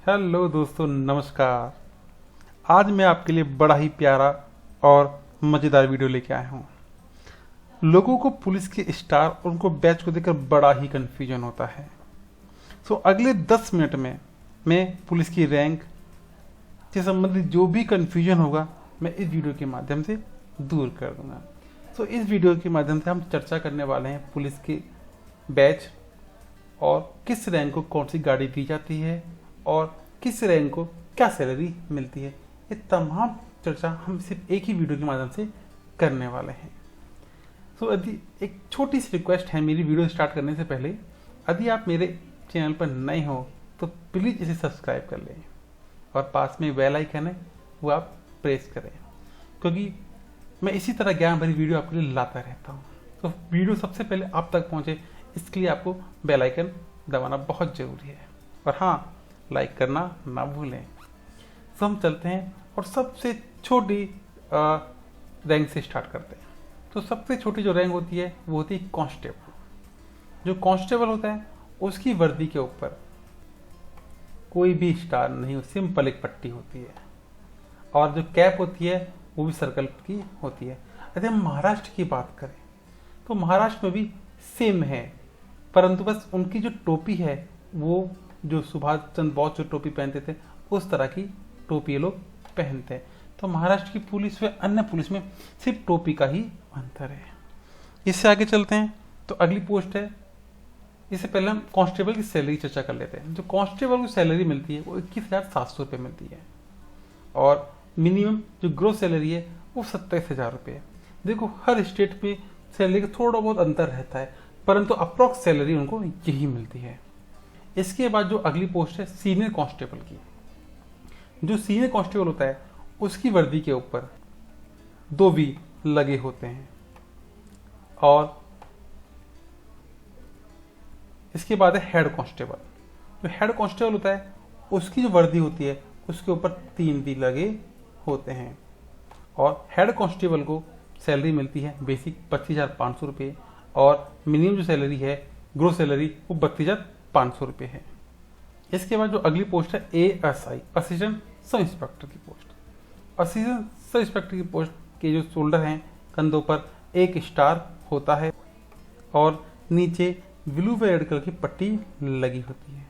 Hello दोस्तों, नमस्कार। आज मैं आपके लिए बड़ा ही प्यारा और मज़ेदार वीडियो लेके आया हूँ। लोगों को पुलिस के स्टार और उनको बैच को देखकर बड़ा ही कन्फ्यूजन होता है। अगले 10 मिनट में मैं पुलिस की रैंक से संबंधित जो भी कन्फ्यूजन होगा मैं इस वीडियो के माध्यम से दूर कर दूंगा। इस वीडियो के माध्यम से हम चर्चा करने वाले हैं पुलिस के बैच और किस रैंक को कौन सी गाड़ी दी जाती है और किस रैंक को क्या सैलरी मिलती है। ये तमाम चर्चा हम सिर्फ एक ही वीडियो के माध्यम से करने वाले हैं। यदि एक छोटी सी रिक्वेस्ट है मेरी वीडियो स्टार्ट करने से पहले, यदि आप मेरे चैनल पर नए हो तो प्लीज़ इसे सब्सक्राइब कर लें और पास में बेल आइकन है वो आप प्रेस करें, क्योंकि मैं इसी तरह ज्ञान भरी वीडियो आपके लिए लाता रहता हूँ। वीडियो सबसे पहले आप तक पहुँचे इसके लिए आपको बेल आइकन दबाना बहुत ज़रूरी है और हाँ, लाइक करना ना भूलें। हम चलते हैं और सबसे छोटी रैंक से स्टार्ट करते हैं। सबसे छोटी जो रैंक होती है वो होती है कांस्टेबल। जो कांस्टेबल होता है उसकी वर्दी के ऊपर कोई भी स्टार नहीं, सिंपल एक पट्टी होती है और जो कैप होती है वो भी सर्कल की होती है। यदि हम महाराष्ट्र की बात करें तो महाराष्ट्र में भी सेम है, परंतु बस उनकी जो टोपी है वो जो सुभाष चंद्र बोस जो टोपी पहनते थे उस तरह की टोपी ये लोग पहनते हैं। महाराष्ट्र की पुलिस व अन्य पुलिस में सिर्फ टोपी का ही अंतर है। इससे आगे चलते हैं तो अगली पोस्ट है। इससे पहले हम कांस्टेबल की सैलरी चर्चा कर लेते हैं। जो कांस्टेबल को सैलरी मिलती है वो 21,700 रुपये मिलती है और मिनिमम जो ग्रोस सैलरी है वो 27,000 रुपये है। देखो, हर स्टेट में सैलरी का थोड़ा बहुत अंतर रहता है, परंतु अप्रॉक्स सैलरी उनको यही मिलती है। इसके बाद जो अगली पोस्ट है सीनियर कांस्टेबल की। जो सीनियर कांस्टेबल होता है उसकी वर्दी के ऊपर 2 V लगे होते हैं और इसके बाद है हेड कांस्टेबल। जो हेड कांस्टेबल होता है उसकी जो वर्दी होती है उसके ऊपर 3 V लगे होते हैं और हेड कांस्टेबल को सैलरी मिलती है बेसिक 25,500 रुपये और मिनिमम जो सैलरी है ग्रोस सैलरी वो 32,500 रुपये है। इसके बाद जो अगली पोस्ट है ASI, असिस्टेंट सब इंस्पेक्टर की पोस्ट। असिस्टेंट सब इंस्पेक्टर की पोस्ट के जो शोल्डर हैं कंधों पर 1 स्टार होता है और नीचे ब्लू व रेड कलर की पट्टी लगी होती है।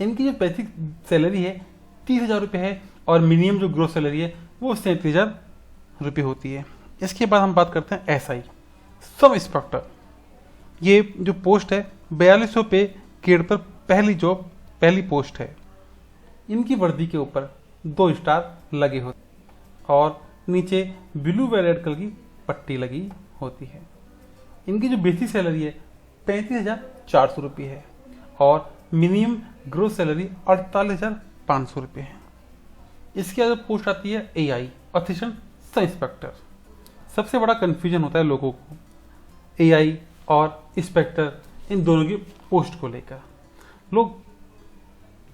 इनकी जो बेसिक सैलरी है 30,000 रुपये है और मिनिमम जो ग्रोस सैलरी है वो 37,000 रुपये होती है। इसके बाद हम बात करते हैं SI, सब इंस्पेक्टर। ये जो पोस्ट है 4200 पे ग्रेड पर पहली पोस्ट है। इनकी वर्दी के ऊपर 2 स्टार लगे होते और नीचे ब्लू व रेड कलर की पट्टी लगी होती है। इनकी जो बेसिक सैलरी है 35,400 रुपये है और मिनिमम ग्रोस सैलरी 48,500 रुपये है। इसके बाद पोस्ट आती है AI, असिस्टेंट सब इंस्पेक्टर। सबसे बड़ा कन्फ्यूजन होता है लोगों को AI और इंस्पेक्टर इन दोनों की पोस्ट को लेकर। लोग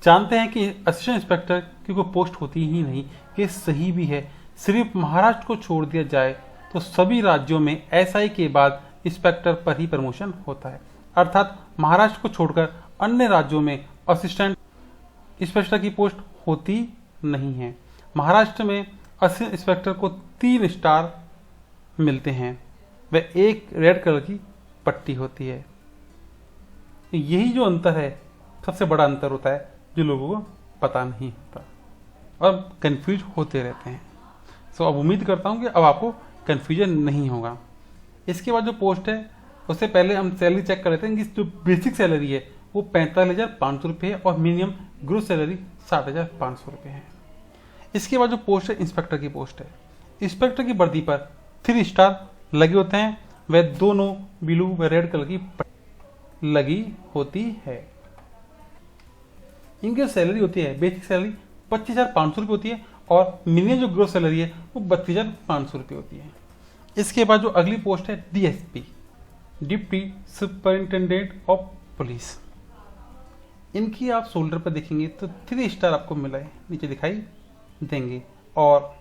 जानते हैं कि असिस्टेंट इंस्पेक्टर की कोई पोस्ट होती ही नहीं, कि सही भी है। सिर्फ महाराष्ट्र को छोड़ दिया जाए तो सभी राज्यों में SI के बाद इंस्पेक्टर पर ही प्रमोशन होता है, अर्थात महाराष्ट्र को छोड़कर अन्य राज्यों में असिस्टेंट इंस्पेक्टर की पोस्ट होती नहीं है। महाराष्ट्र में असिस्टेंट इंस्पेक्टर को 3 स्टार मिलते हैं व 1 रेड कलर की पट्टी होती है। यही जो अंतर है सबसे बड़ा अंतर होता है जो लोगों को पता नहीं होता और कंफ्यूज होते रहते हैं। अब उम्मीद करता हूँ कि अब आपको कंफ्यूजन नहीं होगा। इसके बाद जो पोस्ट है उससे पहले हम सैलरी चेक कर लेते हैं कि जो बेसिक सैलरी है वो 45,500 रुपये है और मिनिमम ग्रोस सैलरी 60,500 रुपये है। इसके बाद जो पोस्ट है इंस्पेक्टर की पोस्ट है। इंस्पेक्टर की वर्दी पर 3 स्टार लगे होते हैं वह दोनों ब्लू व रेड कलर की पट्टी लगी होती है। इनकी सैलरी होती है बेसिक सैलरी 25,500 रुपये होती है और मिनिमम जो ग्रोस सैलरी है वो 32,500 रुपये होती है। इसके बाद जो अगली पोस्ट है DSP, deputy superintendent of police. इनकी आप शोल्डर पर देखेंगे तो 3 स्टार आपको मिला है, नीचे दिखाई देंगे और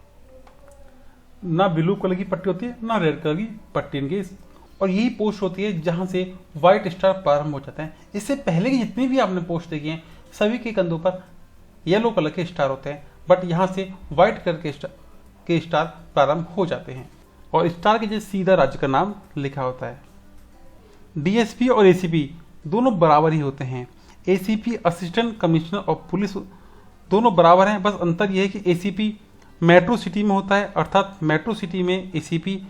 ना ब्लू कलर की पट्टी होती है ना रेड कलर की पट्टी इनकी, और यही पोस्ट होती है जहां से व्हाइट स्टार प्रारंभ हो जाता है। इससे पहले की जितनी भी आपने पोस्ट देखी हैं सभी के कंधों पर येलो कलर के स्टार होते हैं, बट यहाँ से व्हाइट कलर के स्टार प्रारंभ हो जाते हैं और स्टार के जैसे सीधा राज्य का नाम लिखा होता है। डीएसपी और एसीपी दोनों बराबर ही होते हैं। ACP assistant commissioner of police दोनों बराबर हैं, बस अंतर यह है कि एसीपी मेट्रो सिटी में होता है, अर्थात मेट्रो सिटी में एसीपी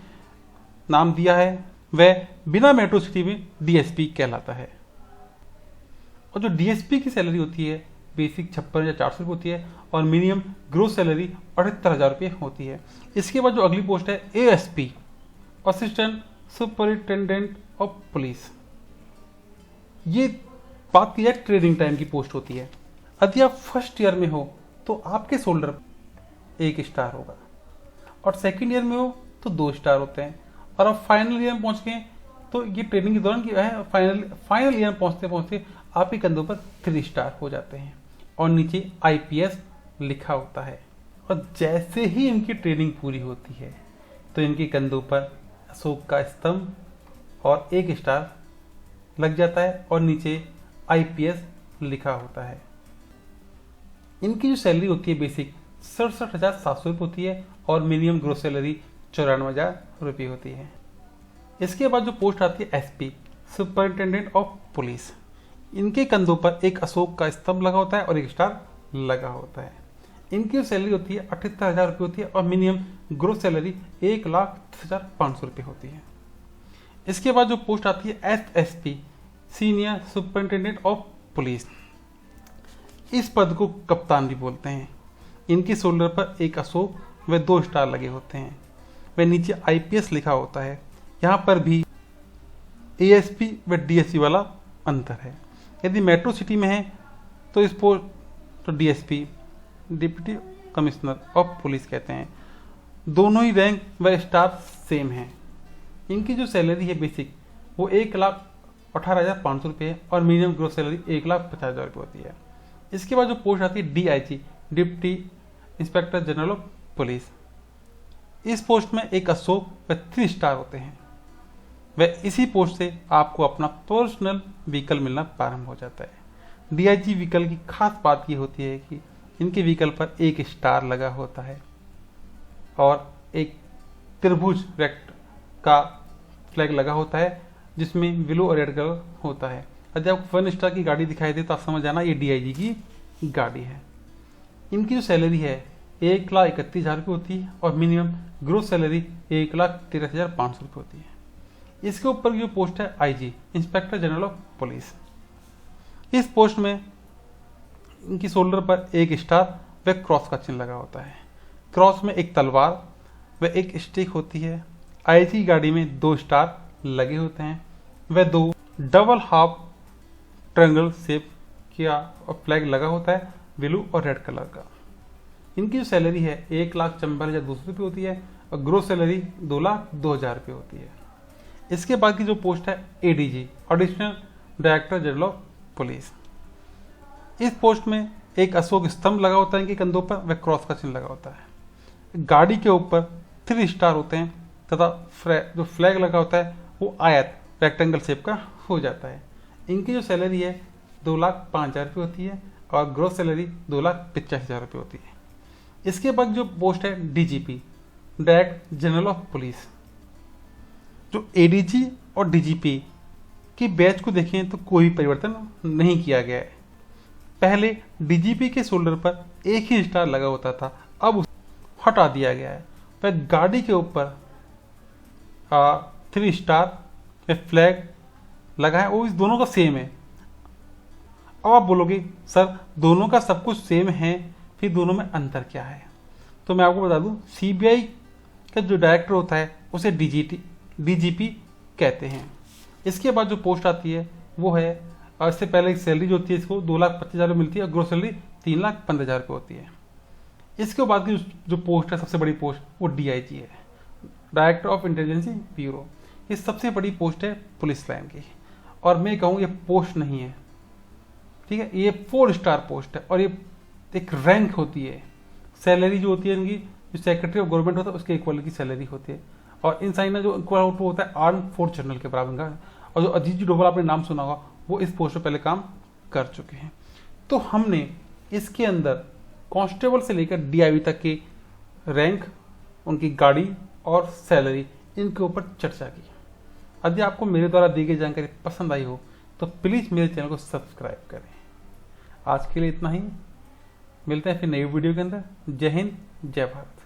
नाम दिया है, वह बिना मेट्रो सिटी में डीएसपी कहलाता है। और जो डीएसपी की सैलरी होती है बेसिक 56,400 रुपये होती है और मिनिमम ग्रोस सैलरी 78,000 रुपये होती है। इसके बाद जो अगली पोस्ट है ASP assistant superintendent of police, ये बात की जाए ट्रेनिंग टाइम की पोस्ट होती है। यदि आप फर्स्ट ईयर में हो तो आपके शोल्डर 1 स्टार होगा और सेकंड ईयर में हो तो 2 स्टार होते हैं और आप फाइनल ईयर में पहुंच गए तो ये ट्रेनिंग के दौरान क्या है, फाइनल ईयर में पहुंचते पहुंचते आपके कंधों पर 3 स्टार हो जाते हैं और नीचे आईपीएस लिखा होता है। और जैसे ही इनकी ट्रेनिंग पूरी होती है तो इनके कंधों पर अशोक का स्तंभ और 1 स्टार लग जाता है और नीचे आईपीएस लिखा होता है। इनकी जो सैलरी होती है बेसिक 67,700 रुपये होती है और मिनिमम ग्रोस सैलरी 94,000 रुपये होती है। इसके बाद जो पोस्ट आती है एसपी सुपरिटेंडेंट ऑफ पुलिस, इनके कंधों पर एक अशोक का स्तंभ लगा होता है और 1 स्टार लगा होता है। इनकी जो सैलरी होती है 78,000 रुपये होती है और मिनिमम ग्रोस सैलरी 1,10,500 रुपये होती है। इसके बाद जो पोस्ट आती है SSP senior superintendent of police, इस पद को कप्तान भी बोलते हैं। इनके शोल्डर पर एक अशोक व 2 स्टार लगे होते हैं, व नीचे आईपीएस लिखा होता है। यहाँ पर भी एएसपी व डीएसपी वाला अंतर है। यदि मेट्रो सिटी में है तो इस पोस्ट तो DSP deputy commissioner of police कहते हैं। दोनों ही रैंक व स्टार सेम हैं। इनकी जो सैलरी है बेसिक वो 1,18,500 रुपये है और मिनिमम ग्रोस सैलरी 1,50,000 रुपये होती है। इसके बाद जो पोस्ट आती है DIG deputy inspector general of police, इस पोस्ट में एक अशोक व 3 स्टार होते हैं। वह इसी पोस्ट से आपको अपना पर्सनल व्हीकल मिलना प्रारंभ हो जाता है। डीआईजी व्हीकल की खास बात ये होती है कि इनके व्हीकल पर 1 स्टार लगा होता है और एक त्रिभुज रेक्ट का फ्लैग लगा होता है जिसमें ब्लू और रेड कलर होता है। यदि आपको 1 स्टार की गाड़ी दिखाई दे तो आप समझ जाना ये डीआईजी की गाड़ी है। इनकी जो सैलरी है 1,31,000 रुपये होती है और मिनिमम ग्रोस सैलरी 1,13,500 रुपये होती है। इसके ऊपर जो पोस्ट है IG inspector general of police, इस पोस्ट में इनकी शोल्डर पर 1 स्टार व क्रॉस का चिन्ह लगा होता है। क्रॉस में एक तलवार व एक स्टिक होती है। आईजी गाड़ी में 2 स्टार लगे होते हैं व 2 डबल हाफ ट्रायंगल शेप का फ्लैग लगा होता है ब्लू और रेड कलर का। इनकी जो सैलरी है 1,44,200 रुपये होती है और ग्रोस सैलरी 2,02,000 रुपये होती है। इसके बाद की जो पोस्ट है ADG additional director general of police, इस पोस्ट में एक अशोक स्तंभ लगा होता है इनके कंधों पर व क्रॉस का चिन्ह लगा होता है। गाड़ी के ऊपर 3 स्टार होते हैं तथा जो फ्लैग लगा होता है वो आयत रेक्टेंगल शेप का हो जाता है। इनकी जो सैलरी है 2,05,000 रुपये होती है और ग्रोस सैलरी 2,85,000 रुपये होती है। इसके बाद जो पोस्ट है DGP director general of police, जो एडीजी और डीजीपी की बैच को देखें तो कोई परिवर्तन नहीं किया गया है। पहले डीजीपी के शोल्डर पर 1 ही स्टार लगा होता था, अब उसे हटा दिया गया है। वह गाड़ी के ऊपर 3 स्टार में फ्लैग लगा है, वो इस दोनों का सेम है। अब आप बोलोगे सर दोनों का सब कुछ सेम है, फिर दोनों में अंतर क्या है? तो मैं आपको बता दूं सीबीआई का जो डायरेक्टर होता है उसे डीजीपी कहते हैं। इसके बाद जो पोस्ट आती है वो है, इससे पहले सैलरी जो होती है इसको 2,25,000 मिलती है और ग्रोस सैलरी 3,15,000 रुपये होती है। इसके बाद की जो पोस्ट है सबसे बड़ी पोस्ट वो डीआईजी है, डायरेक्टर ऑफ इंटेलिजेंस ब्यूरो। ये सबसे बड़ी पोस्ट है पुलिस लाइन की और मैं कहूँ ये पोस्ट नहीं है, ठीक है, ये 4 स्टार पोस्ट है और ये एक रैंक होती है। सैलरी जो होती है इनकी जो सेक्रेटरी ऑफ गवर्नमेंट होता है उसके इक्वल की सैलरी होती है और इन साइन जो इक्वल होता है आर्म फोर्स जनरल के बराबर का। और जो अजीत जी डोभाल आपने नाम सुना होगा वो इस पोस्ट पर पहले काम कर चुके हैं। तो हमने इसके अंदर कांस्टेबल से लेकर डीआईवी तक के रैंक, उनकी गाड़ी और सैलरी, इनके ऊपर चर्चा की। यदि आपको मेरे द्वारा दी गई जानकारी पसंद आई हो तो प्लीज़ मेरे चैनल को सब्सक्राइब करें। आज के लिए इतना ही, मिलते हैं फिर नई वीडियो के अंदर। जय हिंद, जय भारत।